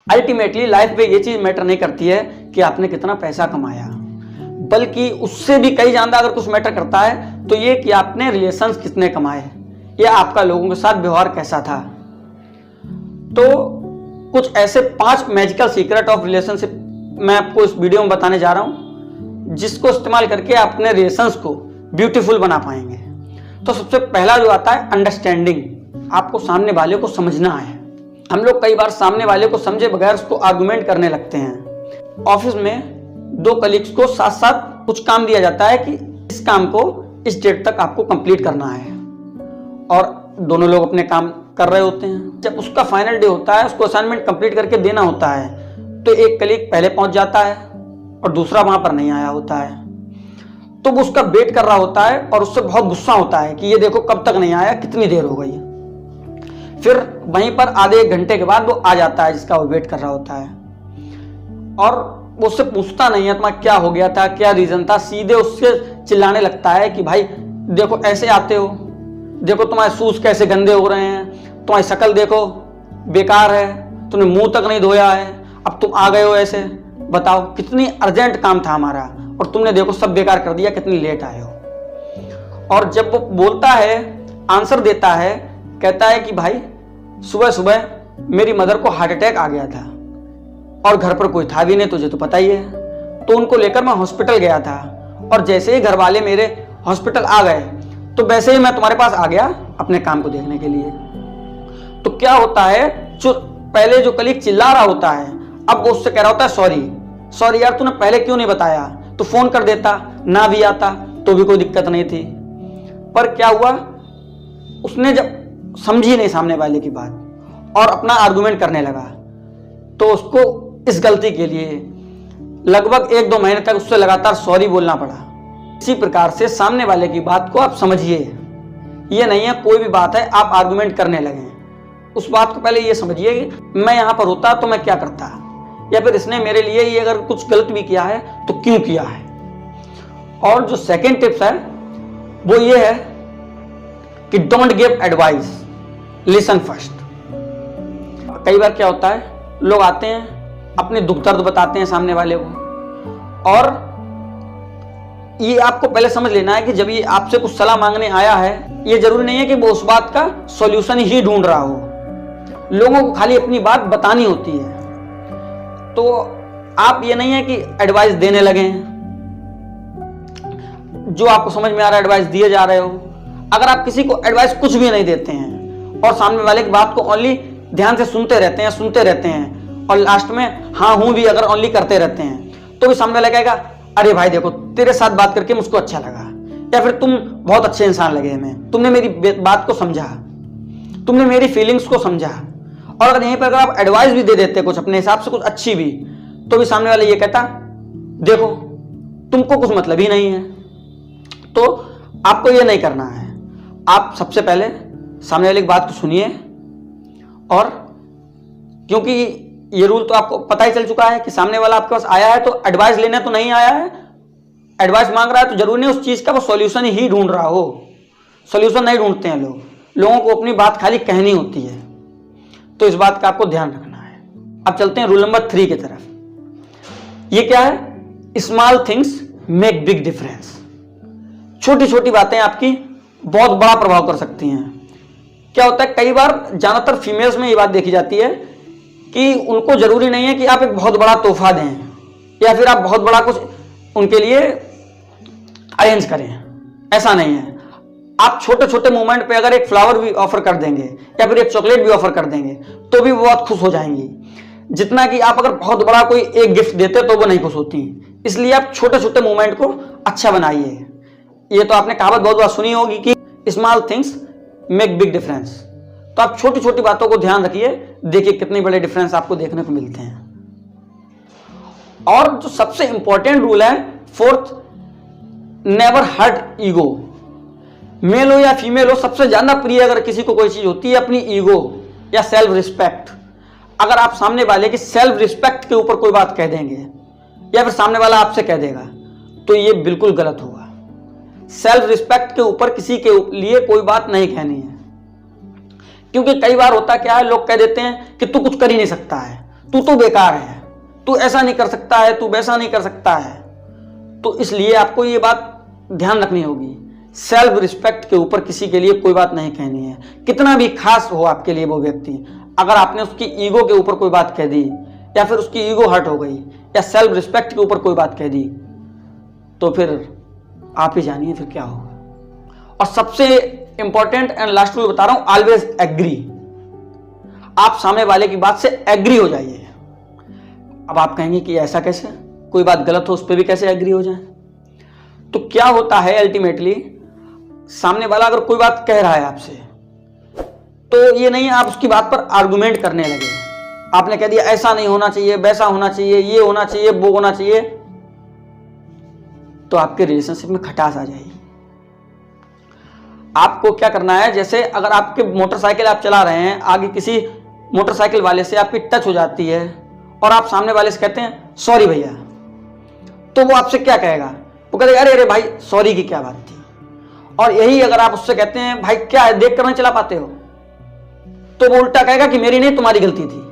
Ultimately life में ये चीज मैटर नहीं करती है कि आपने कितना पैसा कमाया, बल्कि उससे भी कई ज्यादा अगर कुछ मैटर करता है तो ये कि आपने रिलेशंस कितने कमाए या आपका लोगों के साथ व्यवहार कैसा था। तो कुछ ऐसे 5 मैजिकल सीक्रेट ऑफ रिलेशनशिप मैं आपको इस वीडियो में बताने जा रहा हूं, जिसको इस्तेमाल करके आप अपने रिलेशंस को ब्यूटीफुल बना पाएंगे। तो सबसे पहला जो आता है अंडरस्टैंडिंग। आपको सामने वाले को समझना है। हम लोग कई बार सामने वाले को समझे बगैर उसको आर्गुमेंट करने लगते हैं। ऑफिस में 2 कलीग्स को साथ साथ कुछ काम दिया जाता है कि इस काम को इस डेट तक आपको कंप्लीट करना है, और दोनों लोग अपने काम कर रहे होते हैं। जब उसका फाइनल डे होता है, उसको असाइनमेंट कंप्लीट करके देना होता है, तो एक कलीग पहले पहुंच जाता है और दूसरा वहां पर नहीं आया होता है। तो वो उसका वेट कर रहा होता है और उससे बहुत गुस्सा होता है कि ये देखो कब तक नहीं आया, कितनी देर हो गई। फिर वहीं पर आधे 1 घंटे के बाद वो आ जाता है जिसका वो वेट कर रहा होता है, और वो उससे पूछता नहीं है तुम्हारा क्या हो गया था, क्या रीजन था। सीधे उससे चिल्लाने लगता है कि भाई देखो ऐसे आते हो, देखो तुम्हारे शूज कैसे गंदे हो रहे हैं, तुम्हारी शक्ल देखो बेकार है, तुमने मुंह तक नहीं धोया है, अब तुम आ गए हो ऐसे, बताओ कितनी अर्जेंट काम था हमारा और तुमने देखो सब बेकार कर दिया, कितनी लेट आए हो। और जब वो बोलता है, आंसर देता है, कहता है कि भाई सुबह सुबह मेरी मदर को हार्ट अटैक आ गया था और घर पर कोई था भी नहीं, तुझे तो पता ही है, तो उनको लेकर मैं हॉस्पिटल गया था, और जैसे ही घर वाले मेरे हॉस्पिटल आ गए तो वैसे ही मैं तुम्हारे पास आ गया अपने काम को देखने के लिए। तो क्या होता है, जो पहले जो कलीग चिल्ला रहा होता है, अब वो उससे कह रहा होता है सॉरी यार, तूने पहले क्यों नहीं बताया, तो फोन कर देता, ना भी आता तो भी कोई दिक्कत नहीं थी। पर क्या हुआ, उसने जब समझी नहीं सामने वाले की बात और अपना आर्गुमेंट करने लगा, तो उसको इस गलती के लिए लगभग 1-2 महीने तक उससे लगातार सॉरी बोलना पड़ा। इसी प्रकार से सामने वाले की बात को आप समझिए। ये नहीं है कोई भी बात है आप आर्गुमेंट करने लगे, उस बात को पहले ये समझिए कि मैं यहां पर होता तो मैं क्या करता, या फिर इसने मेरे लिए ये अगर कुछ गलत भी किया है तो क्यों किया है। और जो सेकंड टिप्स है वो ये है कि don't give advice, listen first. कई बार क्या होता है, लोग आते हैं अपने दुख दर्द बताते हैं सामने वाले को, और ये आपको पहले समझ लेना है कि जब ये आपसे कुछ सलाह मांगने आया है, ये जरूरी नहीं है कि वो उस बात का सॉल्यूशन ही ढूंढ रहा हो। लोगों को खाली अपनी बात बतानी होती है। तो आप ये नहीं है कि एडवाइस देने लगे हैं, जो आपको समझ में आ रहा है एडवाइस दिए जा रहे हो। अगर आप किसी को एडवाइस कुछ भी नहीं देते हैं और सामने वाले की बात को ओनली ध्यान से सुनते रहते हैं और लास्ट में हाँ हूं भी अगर ओनली करते रहते हैं, तो भी सामने वाला कहेगा अरे भाई देखो तेरे साथ बात करके मुझको अच्छा लगा, या फिर तुम बहुत अच्छे इंसान लगे हमें, तुमने मेरी बात को समझा, तुमने मेरी फीलिंग्स को समझा। और अगर यहीं पर अगर आप एडवाइस भी दे देते कुछ अपने हिसाब से कुछ अच्छी भी, तो भी सामने वाला ये कहता देखो तुमको कुछ मतलब ही नहीं है। तो आपको ये नहीं करना है, आप सबसे पहले सामने वाले की बात को सुनिए, और क्योंकि ये रूल तो आपको पता ही चल चुका है कि सामने वाला आपके पास आया है तो एडवाइस लेने तो नहीं आया है, एडवाइस मांग रहा है तो जरूरी नहीं उस चीज का वो सॉल्यूशन ही ढूंढ रहा हो। सॉल्यूशन नहीं ढूंढते हैं लोग, लोगों को अपनी बात खाली कहनी होती है। तो इस बात का आपको ध्यान रखना है। अब चलते हैं रूल नंबर 3 की तरफ। ये क्या है, small things make big difference. छोटी छोटी बातें आपकी बहुत बड़ा प्रभाव कर सकती हैं। क्या होता है, कई बार ज्यादातर फीमेल्स में ये बात देखी जाती है कि उनको जरूरी नहीं है कि आप एक बहुत बड़ा तोहफा दें या फिर आप बहुत बड़ा कुछ उनके लिए अरेंज करें, ऐसा नहीं है। आप छोटे छोटे मोमेंट पे अगर एक फ्लावर भी ऑफर कर देंगे या फिर एक चॉकलेट भी ऑफर कर देंगे तो भी वो बहुत खुश हो जाएंगी, जितना कि आप अगर बहुत बड़ा कोई एक गिफ्ट देते तो वो नहीं खुश होती। इसलिए आप छोटे छोटे मोमेंट को अच्छा बनाइए। ये तो आपने कहावत बहुत बार सुनी होगी कि small things make big difference. तो आप छोटी छोटी बातों को ध्यान रखिए, देखिए कितने बड़े डिफरेंस आपको देखने को मिलते हैं। और जो सबसे इंपॉर्टेंट रूल है 4th, never hurt ego. Mail हो या फीमेल हो, सबसे ज्यादा प्रिय अगर किसी को कोई चीज होती है अपनी ईगो या सेल्फ रिस्पेक्ट। अगर आप सामने वाले की सेल्फ रिस्पेक्ट के ऊपर कोई बात कह देंगे या फिर सामने वाला आपसे कह देगा तो ये बिल्कुल गलत होगा। सेल्फ रिस्पेक्ट के ऊपर किसी के लिए कोई बात नहीं कहनी है, क्योंकि कई बार होता क्या है, लोग कह देते हैं कि तू कुछ कर ही नहीं सकता है, तू तो बेकार है, तू ऐसा नहीं कर सकता है, तू वैसा नहीं कर सकता है। तो इसलिए आपको ये बात ध्यान रखनी होगी, सेल्फ रिस्पेक्ट के ऊपर किसी के लिए कोई बात नहीं कहनी है। कितना भी खास हो आपके लिए वो व्यक्ति, अगर आपने उसकी ईगो के ऊपर कोई बात कह दी या फिर उसकी ईगो हर्ट हो गई या सेल्फ रिस्पेक्ट के ऊपर कोई बात कह दी, तो फिर आप ही जानिए फिर क्या होगा। और सबसे इंपॉर्टेंट एंड लास्ट में बता रहा हूं, ऑलवेज एग्री। आप सामने वाले की बात से एग्री हो जाइए। अब आप कहेंगे कि ऐसा कैसे, कोई बात गलत हो उस पर भी कैसे एग्री हो जाए? तो क्या होता है अल्टीमेटली, सामने वाला अगर कोई बात कह रहा है आपसे, तो ये नहीं आप उसकी बात पर आर्गुमेंट करने लगे। आपने कह दिया ऐसा नहीं होना चाहिए, वैसा होना चाहिए, ये होना चाहिए, वो होना चाहिए, तो आपके रिलेशनशिप में खटास आ जाएगी। आपको क्या करना है, जैसे अगर आपके मोटरसाइकिल आप चला रहे हैं, आगे किसी मोटरसाइकिल वाले से आपकी टच हो जाती है और आप सामने वाले से कहते हैं सॉरी भैया, तो वो आपसे क्या कहेगा? वो कहेगा अरे अरे भाई सॉरी की क्या बात थी। और यही अगर आप उससे कहते हैं भाई क्या है, देख कर नहीं चला पाते हो, तो वो उल्टा कहेगा कि मेरी नहीं तुम्हारी गलती थी।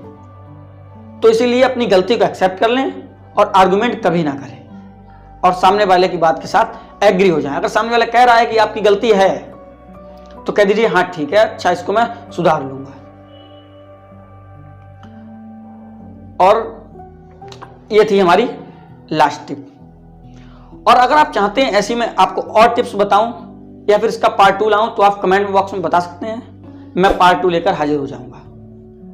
तो इसीलिए अपनी गलती को एक्सेप्ट कर लें और आर्गुमेंट कभी ना करें और सामने वाले की बात के साथ एग्री हो जाए। अगर सामने वाला कह रहा है कि आपकी गलती है, तो कह दीजिए हाँ ठीक है, अच्छा इसको मैं सुधार लूंगा। और ये थी हमारी लास्ट टिप। और अगर आप चाहते हैं ऐसी मैं आपको और टिप्स बताऊं या फिर इसका पार्ट 2 लाऊं, तो आप कमेंट बॉक्स में बता सकते हैं, मैं पार्ट 2 लेकर हाजिर हो जाऊंगा।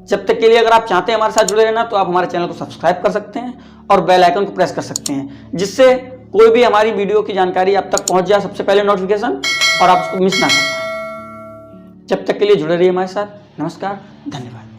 जब तक के लिए अगर आप चाहते हैं हमारे साथ जुड़े रहना, तो आप हमारे चैनल को सब्सक्राइब कर सकते हैं और बेल आइकन को प्रेस कर सकते हैं, जिससे कोई भी हमारी वीडियो की जानकारी आप तक पहुंच जाए सबसे पहले नोटिफिकेशन, और आप उसको मिस ना कर पाए। जब तक के लिए जुड़े रहिए हमारे साथ। नमस्कार, धन्यवाद।